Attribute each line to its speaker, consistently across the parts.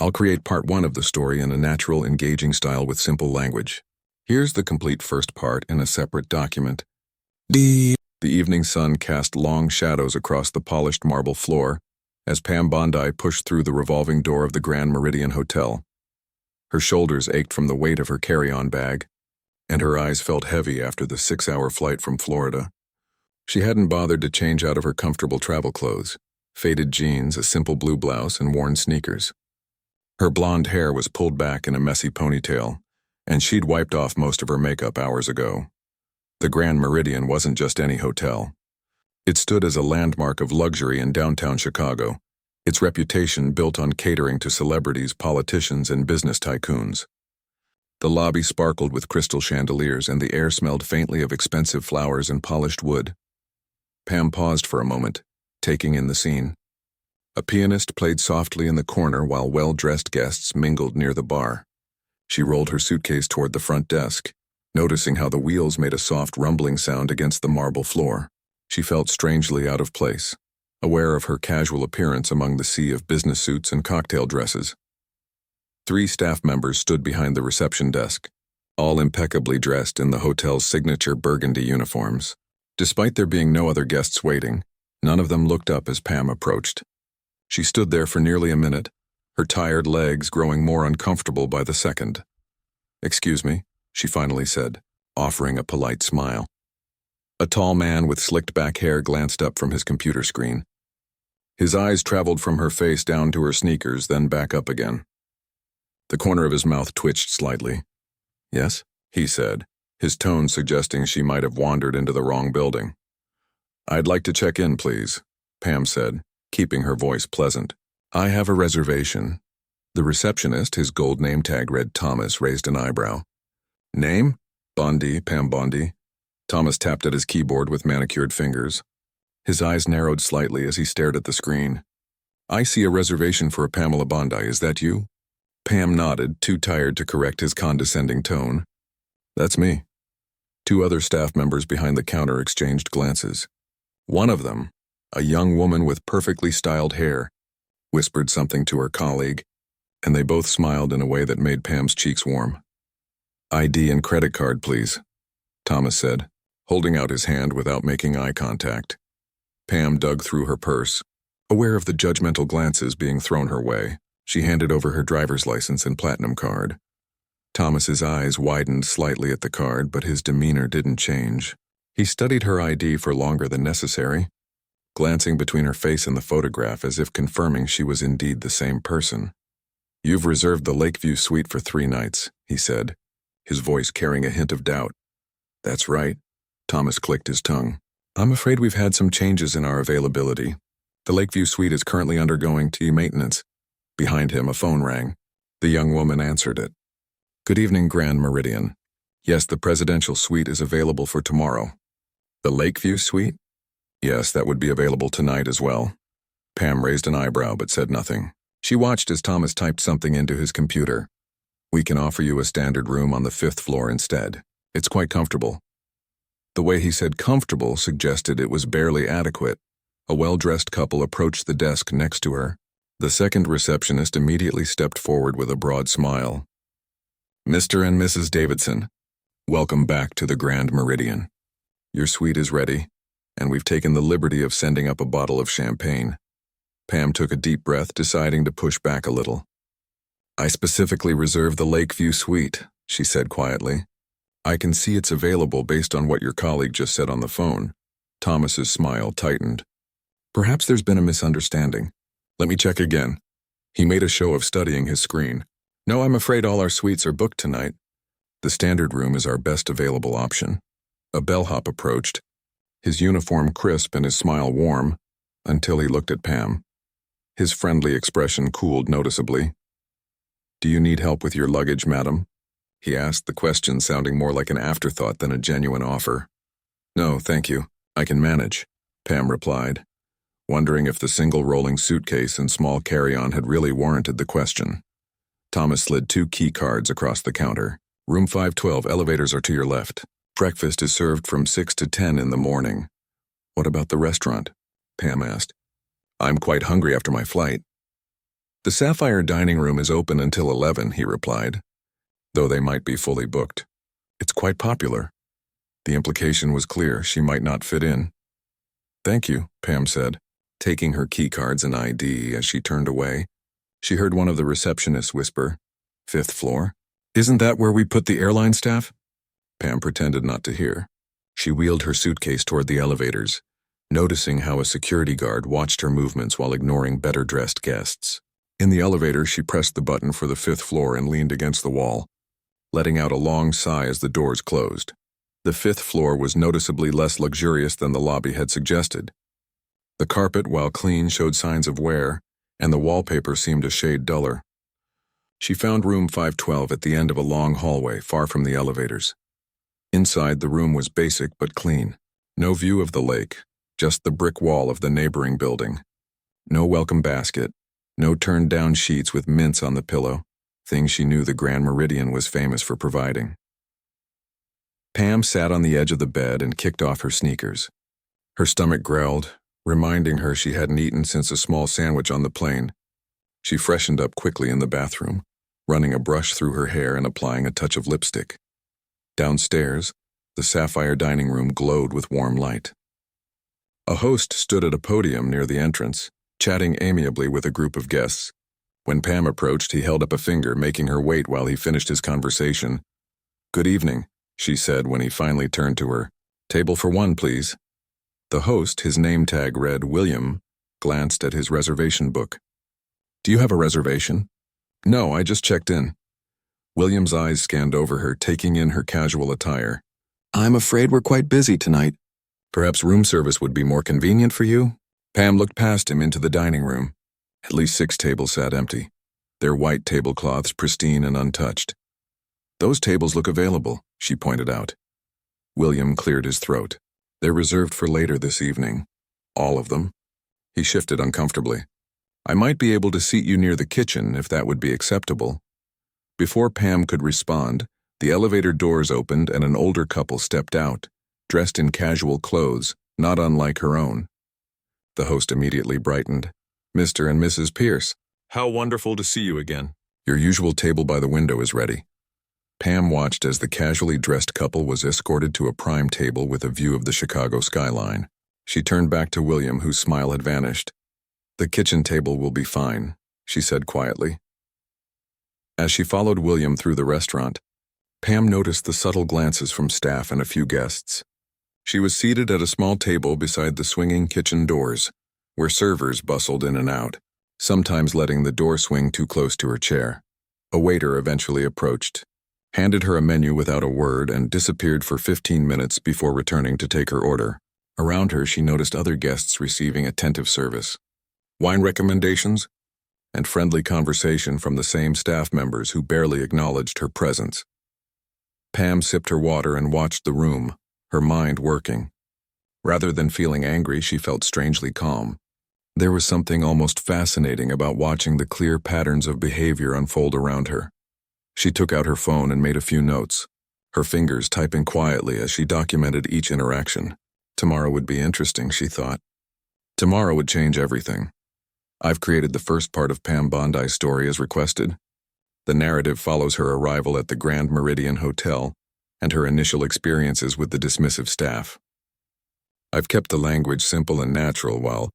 Speaker 1: I'll create part 1 of the story in a natural, engaging style with simple language. Here's the complete first part in a separate document. The evening sun cast long shadows across the polished marble floor as Pam Bondi pushed through the revolving door of the Grand Meridian Hotel. Her shoulders ached from the weight of her carry-on bag, and her eyes felt heavy after the 6-hour flight from Florida. She hadn't bothered to change out of her comfortable travel clothes, faded jeans, a simple blue blouse, and worn sneakers. Her blonde hair was pulled back in a messy ponytail, and she'd wiped off most of her makeup hours ago. The Grand Meridian wasn't just any hotel. It stood as a landmark of luxury in downtown Chicago, its reputation built on catering to celebrities, politicians, and business tycoons. The lobby sparkled with crystal chandeliers, and the air smelled faintly of expensive flowers and polished wood. Pam paused for a moment, taking in the scene. A pianist played softly in the corner while well-dressed guests mingled near the bar. She rolled her suitcase toward the front desk, noticing how the wheels made a soft rumbling sound against the marble floor. She felt strangely out of place, aware of her casual appearance among the sea of business suits and cocktail dresses. 3 staff members stood behind the reception desk, all impeccably dressed in the hotel's signature burgundy uniforms. Despite there being no other guests waiting, none of them looked up as Pam approached. She stood there for nearly a minute, her tired legs growing more uncomfortable by the second. "Excuse me," she finally said, offering a polite smile. A tall man with slicked back hair glanced up from his computer screen. His eyes traveled from her face down to her sneakers, then back up again. The corner of his mouth twitched slightly. "Yes?" he said, his tone suggesting she might have wandered into the wrong building. "I'd like to check in, please," Pam said, keeping her voice pleasant. "I have a reservation." The receptionist, his gold name tag read Thomas, raised an eyebrow. "Name? Bondi, Pam Bondi." Thomas tapped at his keyboard with manicured fingers. His eyes narrowed slightly as he stared at the screen. "I see a reservation for a Pamela Bondi. Is that you?" Pam nodded, too tired to correct his condescending tone. "That's me." 2 other staff members behind the counter exchanged glances. One of them, a young woman with perfectly styled hair, whispered something to her colleague, and they both smiled in a way that made Pam's cheeks warm. "ID and credit card, please," Thomas said, holding out his hand without making eye contact. Pam dug through her purse. Aware of the judgmental glances being thrown her way, she handed over her driver's license and platinum card. Thomas's eyes widened slightly at the card, but his demeanor didn't change. He studied her ID for longer than necessary, glancing between her face and the photograph as if confirming she was indeed the same person. "You've reserved the Lakeview suite for 3 nights, he said, his voice carrying a hint of doubt. "That's right." Thomas clicked his tongue. "I'm afraid we've had some changes in our availability. The Lakeview suite is currently undergoing T maintenance." Behind him, a phone rang. The young woman answered it. "Good evening, Grand Meridian. Yes, the presidential suite is available for tomorrow." "The Lakeview suite?" "Yes, that would be available tonight as well." Pam raised an eyebrow but said nothing. She watched as Thomas typed something into his computer. "We can offer you a standard room on the 5th floor instead. It's quite comfortable." The way he said comfortable suggested it was barely adequate. A well-dressed couple approached the desk next to her. The second receptionist immediately stepped forward with a broad smile. "Mr. and Mrs. Davidson, welcome back to the Grand Meridian. Your suite is ready, and we've taken the liberty of sending up a bottle of champagne." Pam took a deep breath, deciding to push back a little. "I specifically reserved the Lakeview suite," she said quietly. "I can see it's available based on what your colleague just said on the phone." Thomas's smile tightened. "Perhaps there's been a misunderstanding. Let me check again." He made a show of studying his screen. "No, I'm afraid all our suites are booked tonight. The standard room is our best available option." A bellhop approached, his uniform crisp and his smile warm, until he looked at Pam. His friendly expression cooled noticeably. "Do you need help with your luggage, madam?" he asked, the question sounding more like an afterthought than a genuine offer. "No, thank you. I can manage," Pam replied, wondering if the single rolling suitcase and small carry-on had really warranted the question. Thomas slid 2 key cards across the counter. "Room 512, elevators are to your left. Breakfast is served from 6 to 10 in the morning." "What about the restaurant?" Pam asked. "I'm quite hungry after my flight." The Sapphire dining room is open until 11, he replied, though they might be fully booked. It's quite popular. The implication was clear, she might not fit in. Thank you, Pam said, taking her keycards and ID as she turned away. She heard one of the receptionists whisper, "5th floor? Isn't that where we put the airline staff?" Pam pretended not to hear. She wheeled her suitcase toward the elevators, noticing how a security guard watched her movements while ignoring better-dressed guests. In the elevator, she pressed the button for the 5th floor and leaned against the wall, letting out a long sigh as the doors closed. The 5th floor was noticeably less luxurious than the lobby had suggested. The carpet, while clean, showed signs of wear, and the wallpaper seemed a shade duller. She found room 512 at the end of a long hallway, far from the elevators. Inside, the room was basic but clean. No view of the lake, just the brick wall of the neighboring building. No welcome basket, no turned-down sheets with mints on the pillow, things she knew the Grand Meridian was famous for providing. Pam sat on the edge of the bed and kicked off her sneakers. Her stomach growled, reminding her she hadn't eaten since a small sandwich on the plane. She freshened up quickly in the bathroom, running a brush through her hair and applying a touch of lipstick. Downstairs, the Sapphire dining room glowed with warm light. A host stood at a podium near the entrance, chatting amiably with a group of guests. When Pam approached, he held up a finger, making her wait while he finished his conversation. "Good evening," she said when he finally turned to her. "Table for one, please." The host, his name tag read William, glanced at his reservation book. "Do you have a reservation?" "No, I just checked in." William's eyes scanned over her, taking in her casual attire. "I'm afraid we're quite busy tonight. Perhaps room service would be more convenient for you?" Pam looked past him into the dining room. At least 6 tables sat empty, their white tablecloths pristine and untouched. "Those tables look available," she pointed out. William cleared his throat. "They're reserved for later this evening." "All of them?" He shifted uncomfortably. "I might be able to seat you near the kitchen if that would be acceptable." Before Pam could respond, the elevator doors opened and an older couple stepped out, dressed in casual clothes, not unlike her own. The host immediately brightened. "Mr. and Mrs. Pierce, how wonderful to see you again. Your usual table by the window is ready." Pam watched as the casually dressed couple was escorted to a prime table with a view of the Chicago skyline. She turned back to William, whose smile had vanished. "The kitchen table will be fine," she said quietly. As she followed William through the restaurant, Pam noticed the subtle glances from staff and a few guests. She was seated at a small table beside the swinging kitchen doors, where servers bustled in and out, sometimes letting the door swing too close to her chair. A waiter eventually approached, handed her a menu without a word, and disappeared for 15 minutes before returning to take her order. Around her, she noticed other guests receiving attentive service. Wine recommendations? And friendly conversation from the same staff members who barely acknowledged her presence. Pam sipped her water and watched the room, her mind working. Rather than feeling angry, she felt strangely calm. There was something almost fascinating about watching the clear patterns of behavior unfold around her. She took out her phone and made a few notes, her fingers typing quietly as she documented each interaction. Tomorrow would be interesting, she thought. Tomorrow would change everything. I've created the first part of Pam Bondi's story as requested. The narrative follows her arrival at the Grand Meridian Hotel and her initial experiences with the dismissive staff. I've kept the language simple and natural while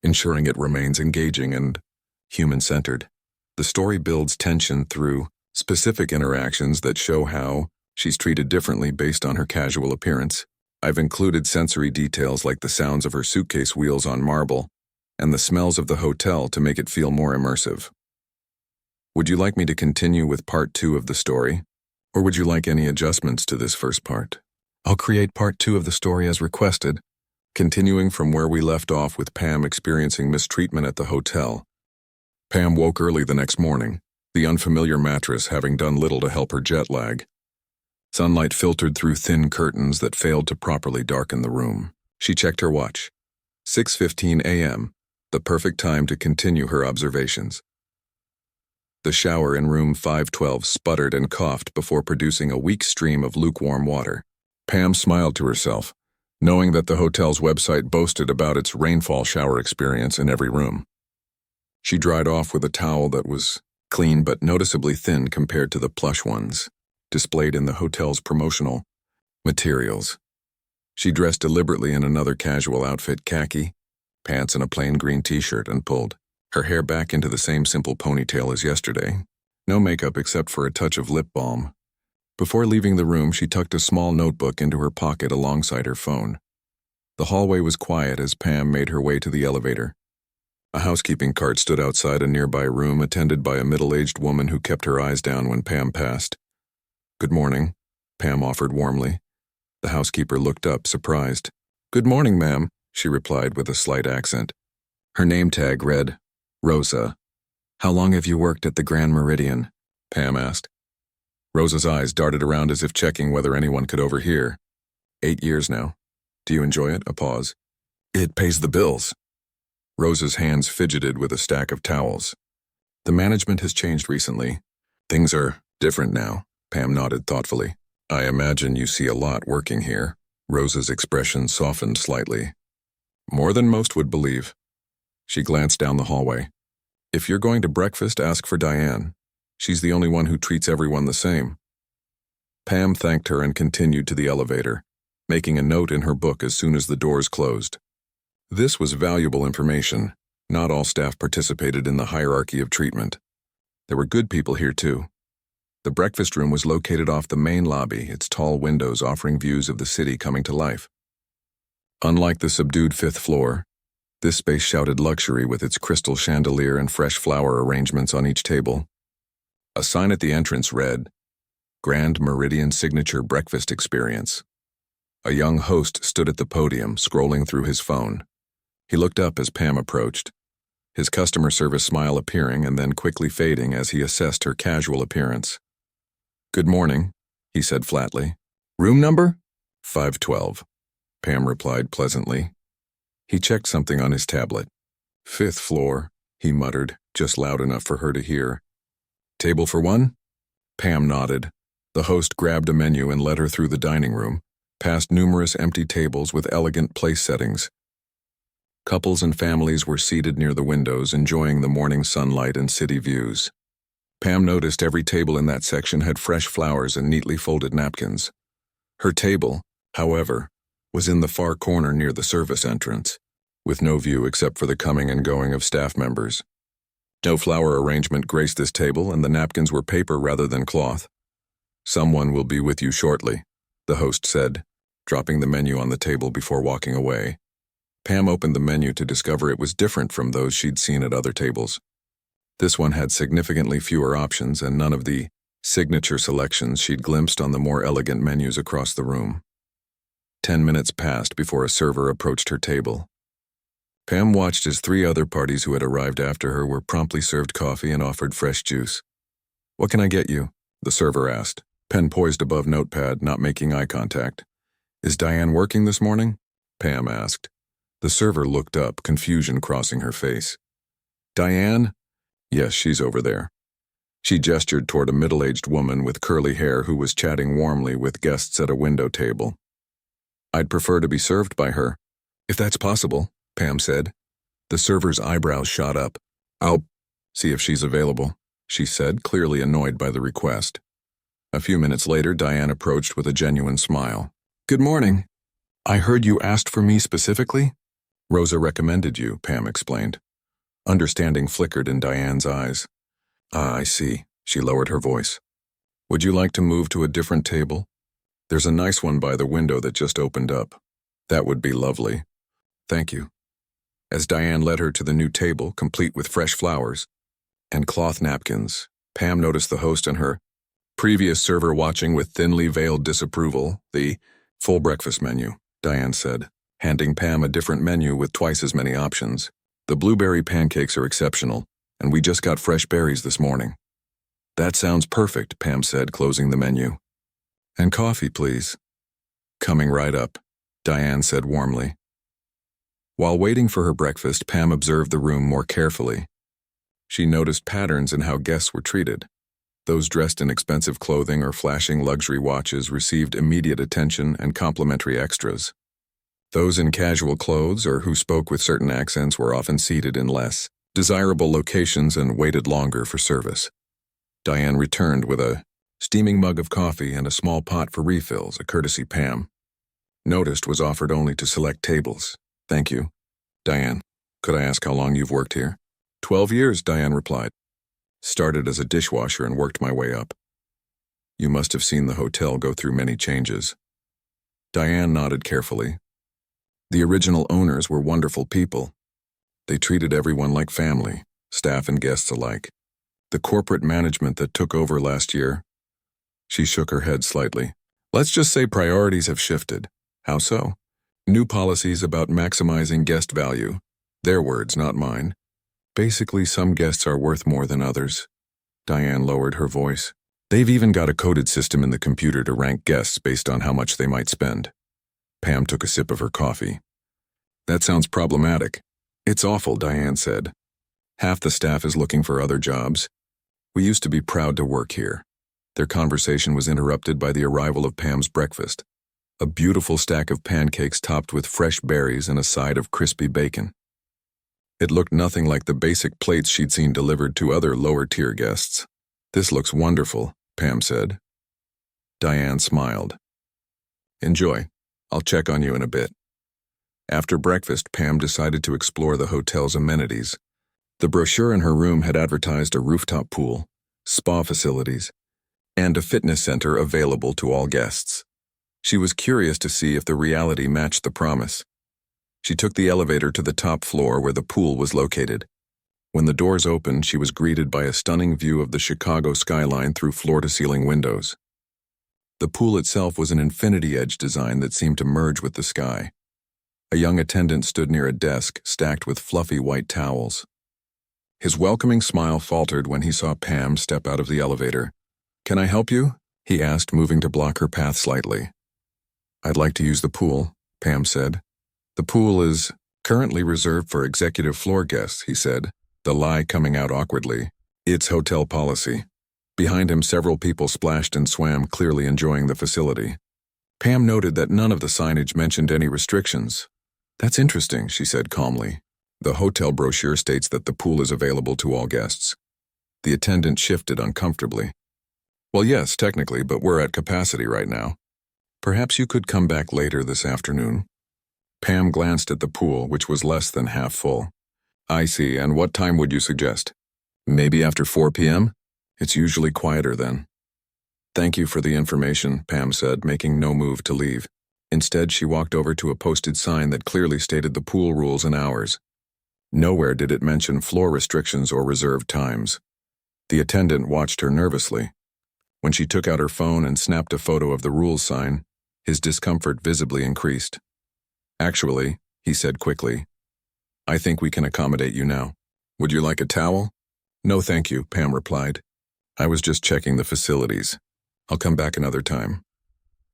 Speaker 1: ensuring it remains engaging and human-centered. The story builds tension through specific interactions that show how she's treated differently based on her casual appearance. I've included sensory details like the sounds of her suitcase wheels on marble and the smells of the hotel to make it feel more immersive. Would you like me to continue with part 2 of the story, or would you like any adjustments to this first part? I'll create part 2 of the story as requested, continuing from where we left off with Pam experiencing mistreatment at the hotel. Pam woke early the next morning, the unfamiliar mattress having done little to help her jet lag. Sunlight filtered through thin curtains that failed to properly darken the room. She checked her watch. 6:15 a.m., the perfect time to continue her observations. The shower in room 512 sputtered and coughed before producing a weak stream of lukewarm water. Pam smiled to herself, knowing that the hotel's website boasted about its rainfall shower experience in every room. She dried off with a towel that was clean but noticeably thin compared to the plush ones displayed in the hotel's promotional materials. She dressed deliberately in another casual outfit, khaki, pants and a plain green t-shirt, and pulled her hair back into the same simple ponytail as yesterday. No makeup except for a touch of lip balm. Before leaving the room, she tucked a small notebook into her pocket alongside her phone. The hallway was quiet as Pam made her way to the elevator. A housekeeping cart stood outside a nearby room, attended by a middle-aged woman who kept her eyes down when Pam passed. "Good morning," Pam offered warmly. The housekeeper looked up, surprised. "Good morning, ma'am," she replied with a slight accent. Her name tag read, Rosa. "How long have you worked at the Grand Meridian?" Pam asked. Rosa's eyes darted around as if checking whether anyone could overhear. 8 years now. "Do you enjoy it?" A pause. "It pays the bills." Rosa's hands fidgeted with a stack of towels. "The management has changed recently. Things are different now," Pam nodded thoughtfully. "I imagine you see a lot working here." Rosa's expression softened slightly. "More than most would believe." She glanced down the hallway. "If you're going to breakfast, ask for Diane. She's the only one who treats everyone the same." Pam thanked her and continued to the elevator, making a note in her book as soon as the doors closed. This was valuable information. Not all staff participated in the hierarchy of treatment. There were good people here too. The breakfast room was located off the main lobby, its tall windows offering views of the city coming to life. Unlike the subdued 5th floor, this space shouted luxury with its crystal chandelier and fresh flower arrangements on each table. A sign at the entrance read, "Grand Meridian Signature Breakfast Experience." A young host stood at the podium, scrolling through his phone. He looked up as Pam approached, his customer service smile appearing and then quickly fading as he assessed her casual appearance. "Good morning," he said flatly. "Room number?" 512, Pam replied pleasantly. He checked something on his tablet. "5th floor," he muttered, just loud enough for her to hear. "Table for one?" Pam nodded. The host grabbed a menu and led her through the dining room, past numerous empty tables with elegant place settings. Couples and families were seated near the windows, enjoying the morning sunlight and city views. Pam noticed every table in that section had fresh flowers and neatly folded napkins. Her table, however, was in the far corner near the service entrance, with no view except for the coming and going of staff members. No flower arrangement graced this table, and the napkins were paper rather than cloth. "Someone will be with you shortly," the host said, dropping the menu on the table before walking away. Pam opened the menu to discover it was different from those she'd seen at other tables. This one had significantly fewer options and none of the signature selections she'd glimpsed on the more elegant menus across the room. 10 minutes passed before a server approached her table. Pam watched as 3 other parties who had arrived after her were promptly served coffee and offered fresh juice. "What can I get you?" the server asked, pen poised above notepad, not making eye contact. "Is Diane working this morning?" Pam asked. The server looked up, confusion crossing her face. "Diane?" "Yes, she's over there." She gestured toward a middle-aged woman with curly hair who was chatting warmly with guests at a window table. "I'd prefer to be served by her." "If that's possible," Pam said. The server's eyebrows shot up. "I'll see if she's available," she said, clearly annoyed by the request. A few minutes later, Diane approached with a genuine smile. "Good morning. I heard you asked for me specifically?" "Rosa recommended you," Pam explained. Understanding flickered in Diane's eyes. "Ah, I see." She lowered her voice. "Would you like to move to a different table? There's a nice one by the window that just opened up." "That would be lovely. Thank you." As Diane led her to the new table, complete with fresh flowers and cloth napkins, Pam noticed the host and her previous server watching with thinly veiled disapproval. "The full breakfast menu," Diane said, handing Pam a different menu with twice as many options. "The blueberry pancakes are exceptional, and we just got fresh berries this morning." "That sounds perfect," Pam said, closing the menu. "And coffee, please." "Coming right up," Diane said warmly. While waiting for her breakfast, Pam observed the room more carefully. She noticed patterns in how guests were treated. Those dressed in expensive clothing or flashing luxury watches received immediate attention and complimentary extras. Those in casual clothes or who spoke with certain accents were often seated in less desirable locations, and waited longer for service. Diane returned with a steaming mug of coffee and a small pot for refills, a courtesy Pam noticed was offered only to select tables. Thank you. Diane, could I ask how long you've worked here? 12 years, Diane replied. Started as a dishwasher and worked my way up. You must have seen the hotel go through many changes. Diane nodded carefully. The original owners were wonderful people. They treated everyone like family, staff and guests alike. The corporate management that took over last year, she shook her head slightly. Let's just say priorities have shifted. How so? New policies about maximizing guest value. Their words, not mine. Basically, some guests are worth more than others. Diane lowered her voice. They've even got a coded system in the computer to rank guests based on how much they might spend. Pam took a sip of her coffee. That sounds problematic. It's awful, Diane said. Half the staff is looking for other jobs. We used to be proud to work here. Their conversation was interrupted by the arrival of Pam's breakfast. A beautiful stack of pancakes topped with fresh berries and a side of crispy bacon. It looked nothing like the basic plates she'd seen delivered to other lower-tier guests. This looks wonderful, Pam said. Diane smiled. Enjoy. I'll check on you in a bit. After breakfast, Pam decided to explore the hotel's amenities. The brochure in her room had advertised a rooftop pool, spa facilities, and a fitness center available to all guests. She was curious to see if the reality matched the promise. She took the elevator to the top floor where the pool was located. When the doors opened, she was greeted by a stunning view of the Chicago skyline through floor-to-ceiling windows. The pool itself was an infinity-edge design that seemed to merge with the sky. A young attendant stood near a desk stacked with fluffy white towels. His welcoming smile faltered when he saw Pam step out of the elevator. "Can I help you?" he asked, moving to block her path slightly. "I'd like to use the pool," Pam said. "The pool is currently reserved for executive floor guests," he said, the lie coming out awkwardly. "It's hotel policy." Behind him, several people splashed and swam, clearly enjoying the facility. Pam noted that none of the signage mentioned any restrictions. "That's interesting," she said calmly. "The hotel brochure states that the pool is available to all guests." The attendant shifted uncomfortably. "Well, yes, technically, but we're at capacity right now. Perhaps you could come back later this afternoon." Pam glanced at the pool, which was less than half full. "I see, and what time would you suggest? Maybe after 4 p.m.? It's usually quieter then." "Thank you for the information," Pam said, making no move to leave. Instead, she walked over to a posted sign that clearly stated the pool rules and hours. Nowhere did it mention floor restrictions or reserved times. The attendant watched her nervously. When she took out her phone and snapped a photo of the rules sign, his discomfort visibly increased. "Actually," he said quickly, "I think we can accommodate you now. Would you like a towel?" "No, thank you," Pam replied. "I was just checking the facilities. I'll come back another time."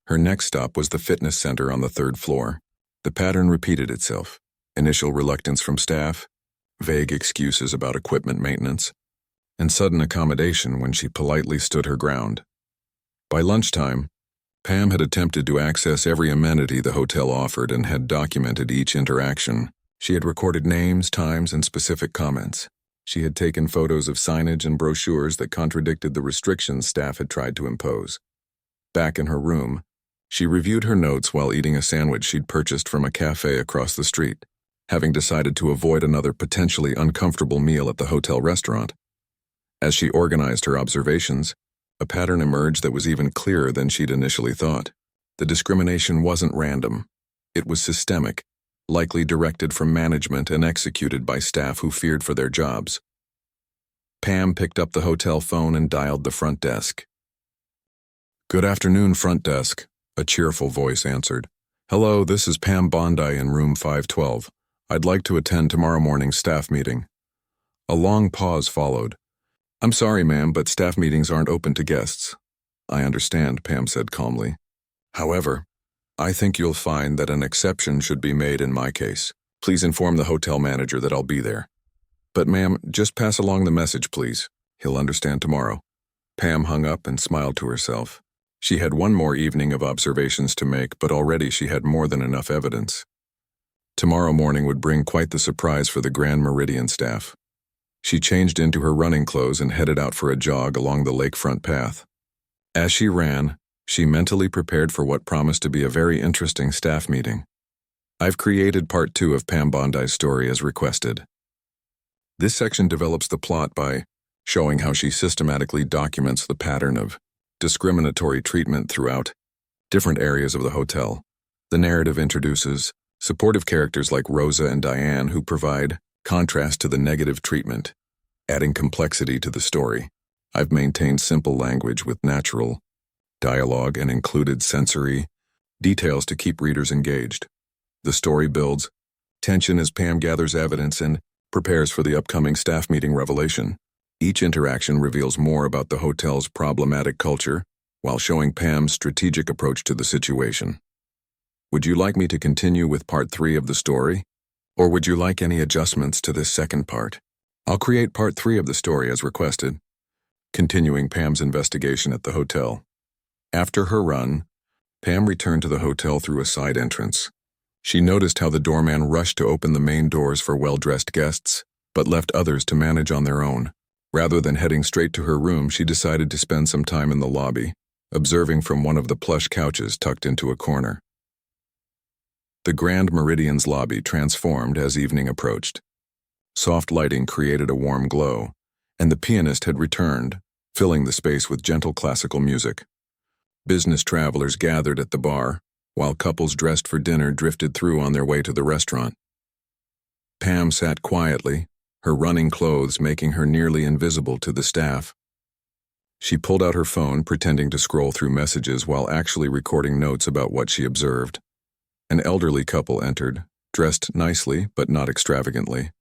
Speaker 1: Her next stop was the fitness center on the 3rd floor. The pattern repeated itself. Initial reluctance from staff, vague excuses about equipment maintenance, and sudden accommodation when she politely stood her ground. By lunchtime, Pam had attempted to access every amenity the hotel offered and had documented each interaction. She had recorded names, times, and specific comments. She had taken photos of signage and brochures that contradicted the restrictions staff had tried to impose. Back in her room, she reviewed her notes while eating a sandwich she'd purchased from a cafe across the street, having decided to avoid another potentially uncomfortable meal at the hotel restaurant. As she organized her observations, a pattern emerged that was even clearer than she'd initially thought. The discrimination wasn't random. It was systemic, likely directed from management and executed by staff who feared for their jobs. Pam picked up the hotel phone and dialed the front desk. "Good afternoon, front desk," a cheerful voice answered. "Hello, this is Pam Bondi in room 512. I'd like to attend tomorrow morning's staff meeting." A long pause followed. "I'm sorry, ma'am, but staff meetings aren't open to guests." "I understand," Pam said calmly. "However, I think you'll find that an exception should be made in my case. Please inform the hotel manager that I'll be there." "But ma'am, just pass along the message, please. He'll understand tomorrow." Pam hung up and smiled to herself. She had one more evening of observations to make, but already she had more than enough evidence. Tomorrow morning would bring quite the surprise for the Grand Meridian staff. She changed into her running clothes and headed out for a jog along the lakefront path. As she ran, she mentally prepared for what promised to be a very interesting staff meeting. I've created part 2 of Pam Bondi's story as requested. This section develops the plot by showing how she systematically documents the pattern of discriminatory treatment throughout different areas of the hotel. The narrative introduces supportive characters like Rosa and Diane who provide contrast to the negative treatment, adding complexity to the story. I've maintained simple language with natural dialogue and included sensory details to keep readers engaged. The story builds tension as Pam gathers evidence and prepares for the upcoming staff meeting revelation. Each interaction reveals more about the hotel's problematic culture while showing Pam's strategic approach to the situation. Would you like me to continue with part 3 of the story? Or would you like any adjustments to this second part? I'll create part 3 of the story as requested, continuing Pam's investigation at the hotel. After her run, Pam returned to the hotel through a side entrance. She noticed how the doorman rushed to open the main doors for well-dressed guests, but left others to manage on their own. Rather than heading straight to her room, she decided to spend some time in the lobby, observing from one of the plush couches tucked into a corner. The Grand Meridian's lobby transformed as evening approached. Soft lighting created a warm glow, and the pianist had returned, filling the space with gentle classical music. Business travelers gathered at the bar, while couples dressed for dinner drifted through on their way to the restaurant. Pam sat quietly, her running clothes making her nearly invisible to the staff. She pulled out her phone, pretending to scroll through messages while actually recording notes about what she observed. An elderly couple entered, dressed nicely but not extravagantly.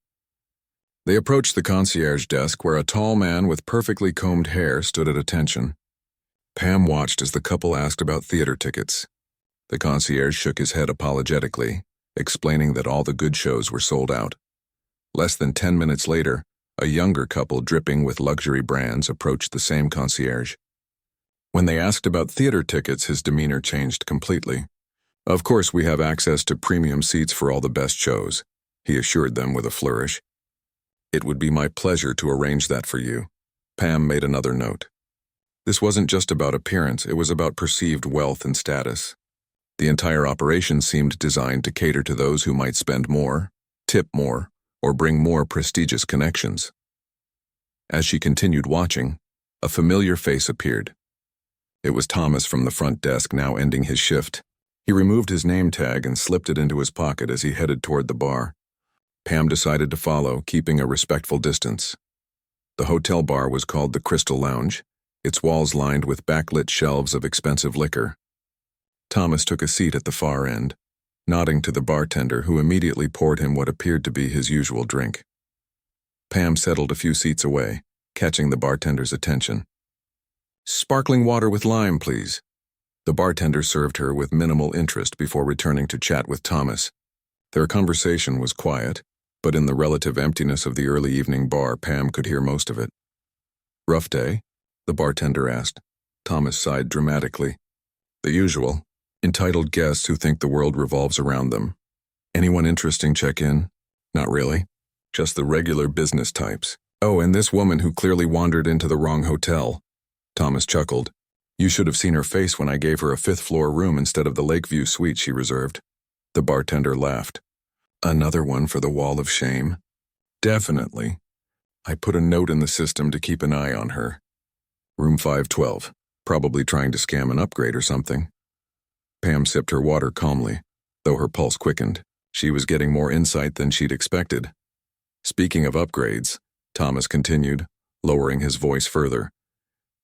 Speaker 1: They approached the concierge desk where a tall man with perfectly combed hair stood at attention. Pam watched as the couple asked about theater tickets. The concierge shook his head apologetically, explaining that all the good shows were sold out. Less than 10 minutes later, a younger couple dripping with luxury brands approached the same concierge. When they asked about theater tickets, his demeanor changed completely. "Of course we have access to premium seats for all the best shows," he assured them with a flourish. "It would be my pleasure to arrange that for you." Pam made another note. This wasn't just about appearance, it was about perceived wealth and status. The entire operation seemed designed to cater to those who might spend more, tip more, or bring more prestigious connections. As she continued watching, a familiar face appeared. It was Thomas from the front desk, now ending his shift. He removed his name tag and slipped it into his pocket as he headed toward the bar. Pam decided to follow, keeping a respectful distance. The hotel bar was called the Crystal Lounge, its walls lined with backlit shelves of expensive liquor. Thomas took a seat at the far end, nodding to the bartender who immediately poured him what appeared to be his usual drink. Pam settled a few seats away, catching the bartender's attention. "Sparkling water with lime, please." The bartender served her with minimal interest before returning to chat with Thomas. Their conversation was quiet, but in the relative emptiness of the early evening bar, Pam could hear most of it. "Rough day?" the bartender asked. Thomas sighed dramatically. "The usual. Entitled guests who think the world revolves around them. Anyone interesting check in? Not really. Just the regular business types. Oh, and this woman who clearly wandered into the wrong hotel." Thomas chuckled. "You should have seen her face when I gave her a 5th-floor room instead of the Lakeview suite she reserved." The bartender laughed. "Another one for the wall of shame?" "Definitely. I put a note in the system to keep an eye on her. Room 512. Probably trying to scam an upgrade or something." Pam sipped her water calmly, though her pulse quickened. She was getting more insight than she'd expected. "Speaking of upgrades," Thomas continued, lowering his voice further,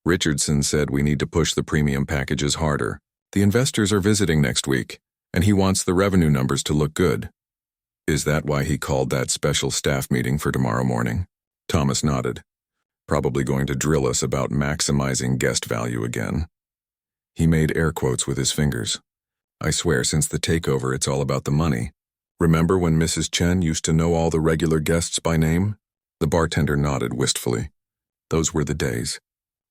Speaker 1: "Richardson said we need to push the premium packages harder. The investors are visiting next week, and he wants the revenue numbers to look good." "Is that why he called that special staff meeting for tomorrow morning?" Thomas nodded. "Probably going to drill us about maximizing guest value again." He made air quotes with his fingers. "I swear, since the takeover, it's all about the money. Remember when Mrs. Chen used to know all the regular guests by name?" The bartender nodded wistfully. "Those were the days.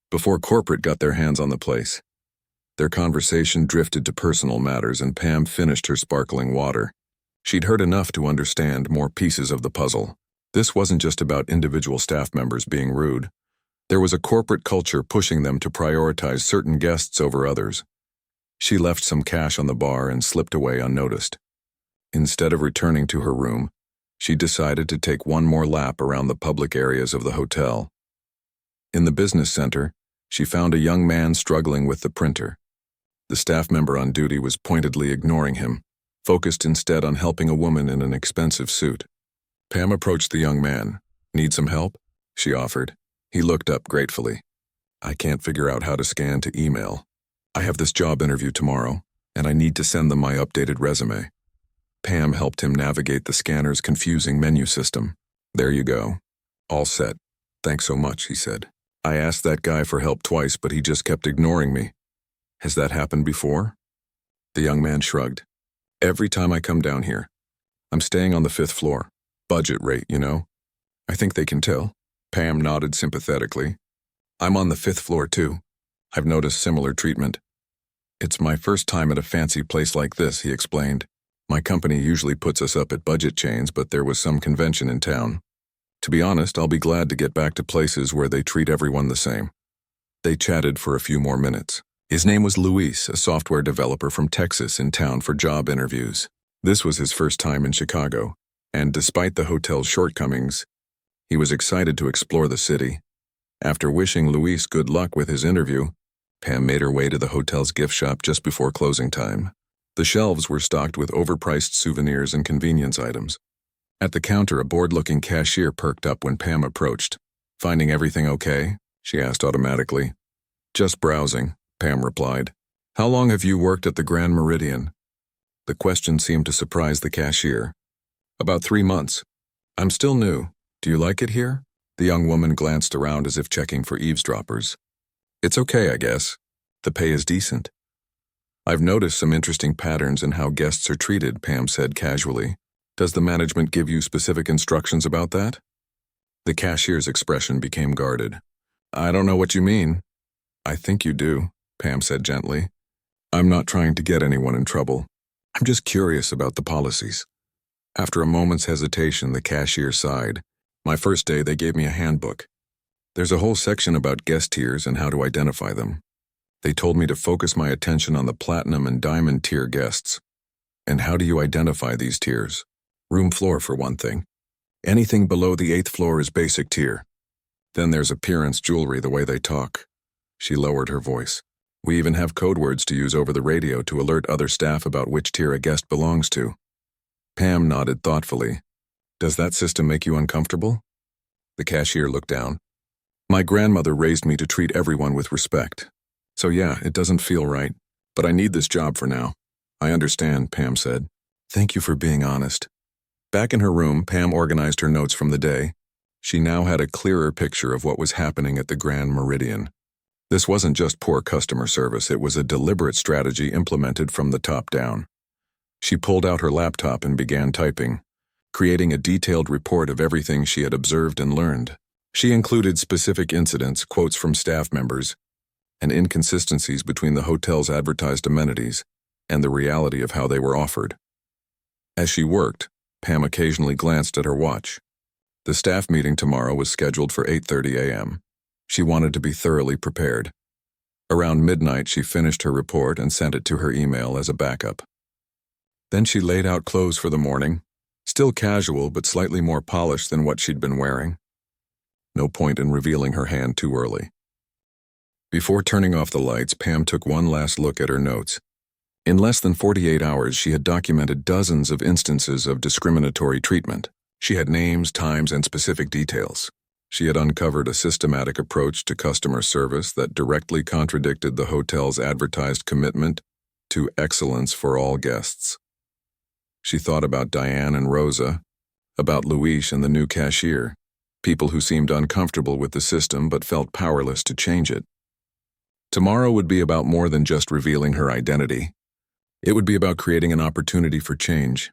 Speaker 1: Before corporate got their hands on the place." Their conversation drifted to personal matters, and Pam finished her sparkling water. She'd heard enough to understand more pieces of the puzzle. This wasn't just about individual staff members being rude. There was a corporate culture pushing them to prioritize certain guests over others. She left some cash on the bar and slipped away unnoticed. Instead of returning to her room, she decided to take one more lap around the public areas of the hotel. In the business center, she found a young man struggling with the printer. The staff member on duty was pointedly ignoring him, focused instead on helping a woman in an expensive suit. Pam approached the young man. "Need some help?" she offered. He looked up gratefully. "I can't figure out how to scan to email. I have this job interview tomorrow, and I need to send them my updated resume." Pam helped him navigate the scanner's confusing menu system. "There you go. All set. Thanks so much," he said. "I asked that guy for help twice, but he just kept ignoring me. Has that happened before?" The young man shrugged. "Every time I come down here. I'm staying on the 5th floor. Budget rate, you know. I think they can tell." Pam nodded sympathetically. "I'm on the 5th floor too. I've noticed similar treatment." "It's my first time at a fancy place like this," he explained. "My company usually puts us up at budget chains, but there was some convention in town. To be honest, I'll be glad to get back to places where they treat everyone the same." They chatted for a few more minutes. His name was Luis, a software developer from Texas in town for job interviews. This was his first time in Chicago, and despite the hotel's shortcomings, he was excited to explore the city. After wishing Luis good luck with his interview, Pam made her way to the hotel's gift shop just before closing time. The shelves were stocked with overpriced souvenirs and convenience items. At the counter, a bored-looking cashier perked up when Pam approached. "Finding everything okay?" she asked automatically. "Just browsing," Pam replied. "How long have you worked at the Grand Meridian?" The question seemed to surprise the cashier. "About 3 months. I'm still new. Do you like it here?" The young woman glanced around as if checking for eavesdroppers. "It's okay, I guess. The pay is decent." "I've noticed some interesting patterns in how guests are treated," Pam said casually. "Does the management give you specific instructions about that?" The cashier's expression became guarded. "I don't know what you mean." "I think you do," Pam said gently. "I'm not trying to get anyone in trouble. I'm just curious about the policies." After a moment's hesitation, the cashier sighed. "My first day, they gave me a handbook. There's a whole section about guest tiers and how to identify them. They told me to focus my attention on the platinum and diamond tier guests. And how do you identify these tiers? Room floor, for one thing. Anything below the 8th floor is basic tier. Then there's appearance, jewelry, the way they talk." She lowered her voice. "We even have code words to use over the radio to alert other staff about which tier a guest belongs to." Pam nodded thoughtfully. "Does that system make you uncomfortable?" The cashier looked down. "My grandmother raised me to treat everyone with respect. So yeah, it doesn't feel right. But I need this job for now." "I understand," Pam said. "Thank you for being honest." Back in her room, Pam organized her notes from the day. She now had a clearer picture of what was happening at the Grand Meridian. This wasn't just poor customer service, it was a deliberate strategy implemented from the top down. She pulled out her laptop and began typing, creating a detailed report of everything she had observed and learned. She included specific incidents, quotes from staff members, and inconsistencies between the hotel's advertised amenities and the reality of how they were offered. As she worked, Pam occasionally glanced at her watch. The staff meeting tomorrow was scheduled for 8:30 a.m. She wanted to be thoroughly prepared. Around midnight, she finished her report and sent it to her email as a backup. Then she laid out clothes for the morning, still casual but slightly more polished than what she'd been wearing. No point in revealing her hand too early. Before turning off the lights, Pam took one last look at her notes. In less than 48 hours, she had documented dozens of instances of discriminatory treatment. She had names, times, and specific details. She had uncovered a systematic approach to customer service that directly contradicted the hotel's advertised commitment to excellence for all guests. She thought about Diane and Rosa, about Luis and the new cashier, people who seemed uncomfortable with the system but felt powerless to change it. Tomorrow would be about more than just revealing her identity. It would be about creating an opportunity for change.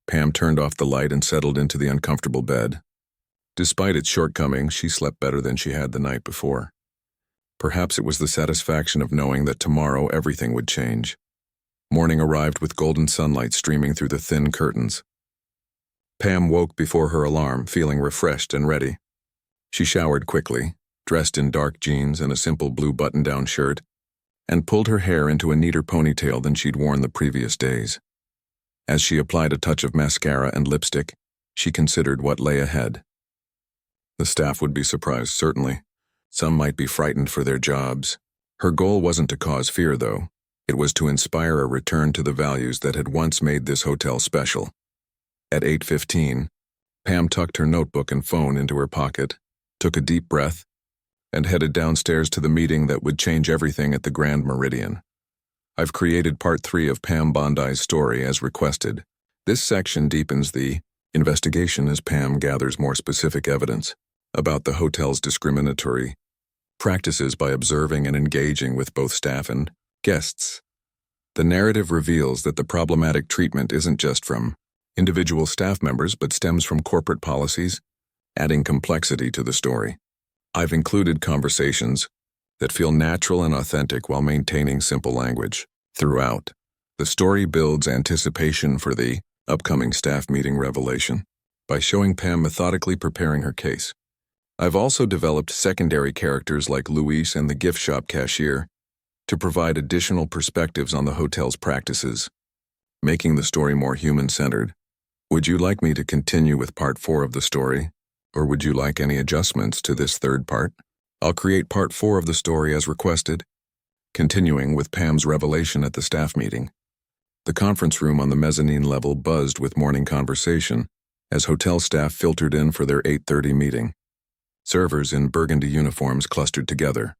Speaker 1: Pam turned off the light and settled into the uncomfortable bed. Despite its shortcomings, she slept better than she had the night before. Perhaps it was the satisfaction of knowing that tomorrow everything would change. Morning arrived with golden sunlight streaming through the thin curtains. Pam woke before her alarm, feeling refreshed and ready. She showered quickly, dressed in dark jeans and a simple blue button-down shirt, and pulled her hair into a neater ponytail than she'd worn the previous days. As she applied a touch of mascara and lipstick, she considered what lay ahead. The staff would be surprised, certainly. Some might be frightened for their jobs. Her goal wasn't to cause fear, though. It was to inspire a return to the values that had once made this hotel special. At 8:15, Pam tucked her notebook and phone into her pocket, took a deep breath, and headed downstairs to the meeting that would change everything at the Grand Meridian. I've created part 3 of Pam Bondi's story as requested. This section deepens the investigation as Pam gathers more specific evidence about the hotel's discriminatory practices by observing and engaging with both staff and guests. The narrative reveals that the problematic treatment isn't just from individual staff members but stems from corporate policies, adding complexity to the story. I've included conversations that feel natural and authentic while maintaining simple language. Throughout, the story builds anticipation for the upcoming staff meeting revelation by showing Pam methodically preparing her case. I've also developed secondary characters like Luis and the gift shop cashier to provide additional perspectives on the hotel's practices, making the story more human-centered. Would you like me to continue with part 4 of the story, or would you like any adjustments to this third part? I'll create part 4 of the story as requested, continuing with Pam's revelation at the staff meeting. The conference room on the mezzanine level buzzed with morning conversation as hotel staff filtered in for their 8:30 meeting. Servers in burgundy uniforms clustered together,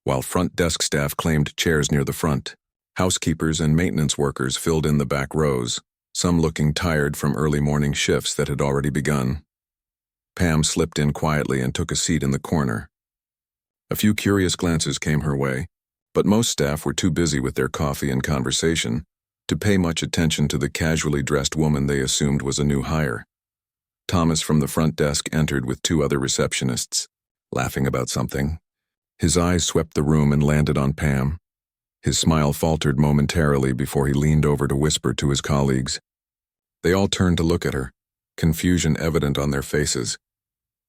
Speaker 1: while front desk staff claimed chairs near the front. Housekeepers and maintenance workers filled in the back rows, some looking tired from early morning shifts that had already begun. Pam slipped in quietly and took a seat in the corner. A few curious glances came her way, but most staff were too busy with their coffee and conversation to pay much attention to the casually dressed woman they assumed was a new hire. Thomas from the front desk entered with 2 other receptionists, laughing about something. His eyes swept the room and landed on Pam. His smile faltered momentarily before he leaned over to whisper to his colleagues. They all turned to look at her, confusion evident on their faces.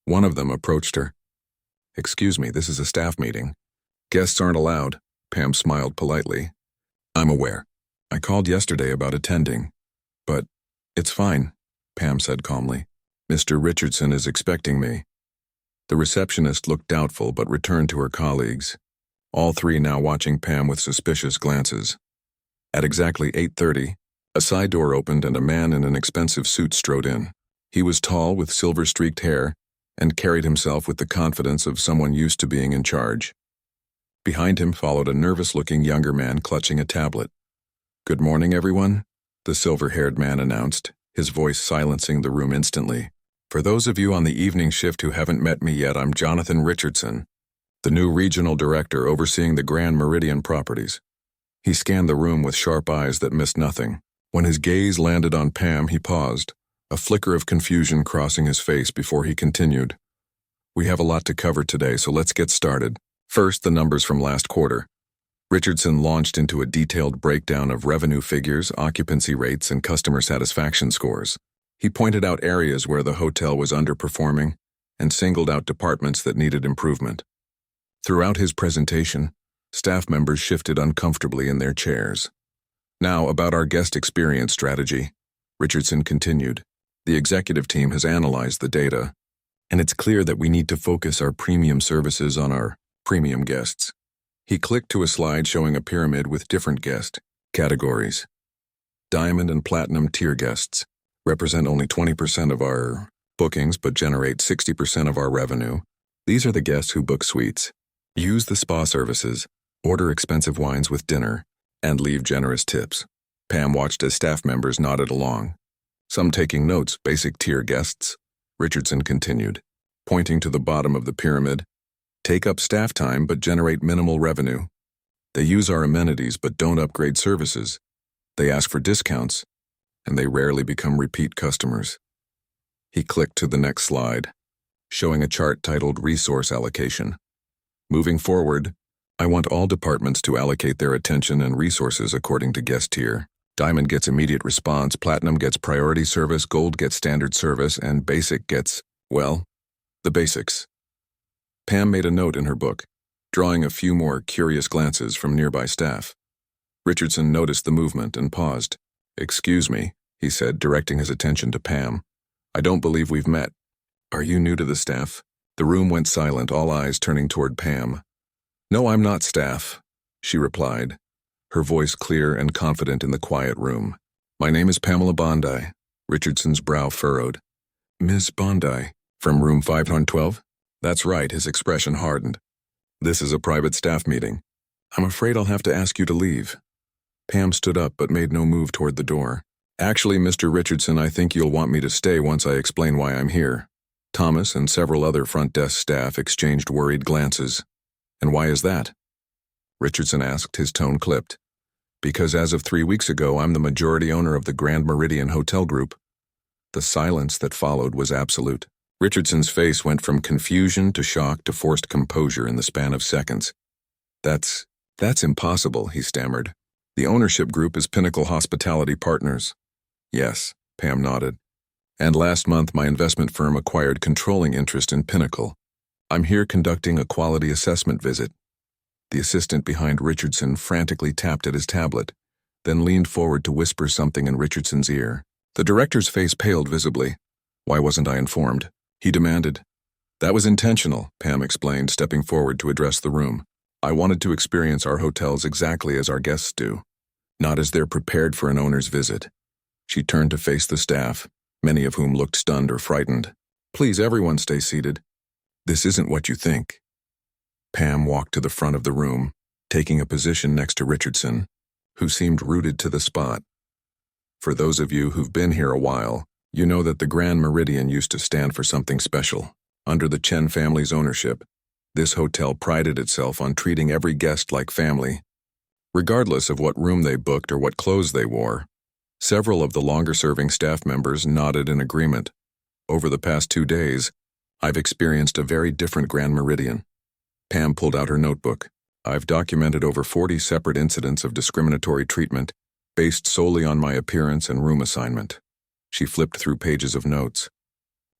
Speaker 1: One of them approached her. "Excuse me, this is a staff meeting. Guests aren't allowed," Pam smiled politely. "I'm aware. I called yesterday about attending. But it's fine," Pam said calmly. "Mr. Richardson is expecting me." The receptionist looked doubtful but returned to her colleagues, all 3 now watching Pam with suspicious glances. At exactly 8:30, a side door opened and a man in an expensive suit strode in. He was tall with silver-streaked hair and carried himself with the confidence of someone used to being in charge. Behind him followed a nervous-looking younger man clutching a tablet. "Good morning, everyone," the silver-haired man announced, his voice silencing the room instantly. "For those of you on the evening shift who haven't met me yet, I'm Jonathan Richardson, the new regional director overseeing the Grand Meridian properties." He scanned the room with sharp eyes that missed nothing. When his gaze landed on Pam, he paused, a flicker of confusion crossing his face before he continued. "We have a lot to cover today, so let's get started. First, the numbers from last quarter." Richardson launched into a detailed breakdown of revenue figures, occupancy rates, and customer satisfaction scores. He pointed out areas where the hotel was underperforming and singled out departments that needed improvement. Throughout his presentation, staff members shifted uncomfortably in their chairs. "Now, about our guest experience strategy," Richardson continued. "The executive team has analyzed the data, and it's clear that we need to focus our premium services on our premium guests." He clicked to a slide showing a pyramid with different guest categories. Diamond and Platinum tier guests represent only 20% of our bookings but generate 60% of our revenue. These are the guests who book suites, use the spa services, order expensive wines with dinner, and leave generous tips. Pam watched as staff members nodded along, some taking notes. Basic tier guests, Richardson continued, pointing to the bottom of the pyramid, take up staff time but generate minimal revenue. They use our amenities but don't upgrade services. They ask for discounts, and they rarely become repeat customers. He clicked to the next slide, showing a chart titled Resource Allocation. Moving forward, I want all departments to allocate their attention and resources according to guest tier. Diamond gets immediate response, Platinum gets priority service, Gold gets standard service, and Basic gets, well, the basics. Pam made a note in her book, drawing a few more curious glances from nearby staff. Richardson noticed the movement and paused. "Excuse me," he said, directing his attention to Pam. "I don't believe we've met. Are you new to the staff?" The room went silent, all eyes turning toward Pam. "No, I'm not staff," she replied, her voice clear and confident in the quiet room. "My name is Pamela Bondi." Richardson's brow furrowed. "Miss Bondi, from room 512? That's right," his expression hardened. "This is a private staff meeting. I'm afraid I'll have to ask you to leave." Pam stood up but made no move toward the door. "Actually, Mr. Richardson, I think you'll want me to stay once I explain why I'm here." Thomas and several other front desk staff exchanged worried glances. "And why is that?" Richardson asked, his tone clipped. "Because as of 3 weeks ago, I'm the majority owner of the Grand Meridian Hotel Group." The silence that followed was absolute. Richardson's face went from confusion to shock to forced composure in the span of seconds. That's impossible," he stammered. "The ownership group is Pinnacle Hospitality Partners." "Yes," Pam nodded. "And last month my investment firm acquired controlling interest in Pinnacle. I'm here conducting a quality assessment visit." The assistant behind Richardson frantically tapped at his tablet, then leaned forward to whisper something in Richardson's ear. The director's face paled visibly. "Why wasn't I informed?" he demanded. "That was intentional," Pam explained, stepping forward to address the room. "I wanted to experience our hotels exactly as our guests do, not as they're prepared for an owner's visit." She turned to face the staff, many of whom looked stunned or frightened. "Please, everyone stay seated. This isn't what you think." Pam walked to the front of the room, taking a position next to Richardson, who seemed rooted to the spot. "For those of you who've been here a while, you know that the Grand Meridian used to stand for something special. Under the Chen family's ownership, this hotel prided itself on treating every guest like family, regardless of what room they booked or what clothes they wore." Several of the longer-serving staff members nodded in agreement. "Over the past 2 days, I've experienced a very different Grand Meridian." Pam pulled out her notebook. "I've documented over 40 separate incidents of discriminatory treatment based solely on my appearance and room assignment." She flipped through pages of notes.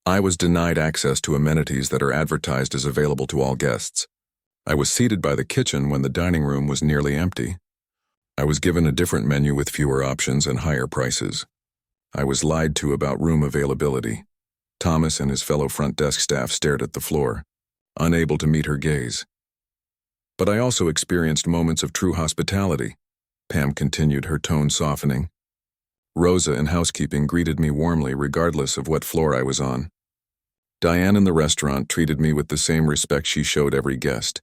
Speaker 1: "I was denied access to amenities that are advertised as available to all guests. I was seated by the kitchen when the dining room was nearly empty. I was given a different menu with fewer options and higher prices. I was lied to about room availability." Thomas and his fellow front desk staff stared at the floor, unable to meet her gaze. "But I also experienced moments of true hospitality," Pam continued, her tone softening. "Rosa in housekeeping greeted me warmly regardless of what floor I was on. Diane in the restaurant treated me with the same respect she showed every guest.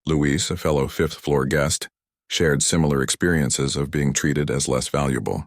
Speaker 1: Luis, a fellow fifth-floor guest, shared similar experiences of being treated as less valuable.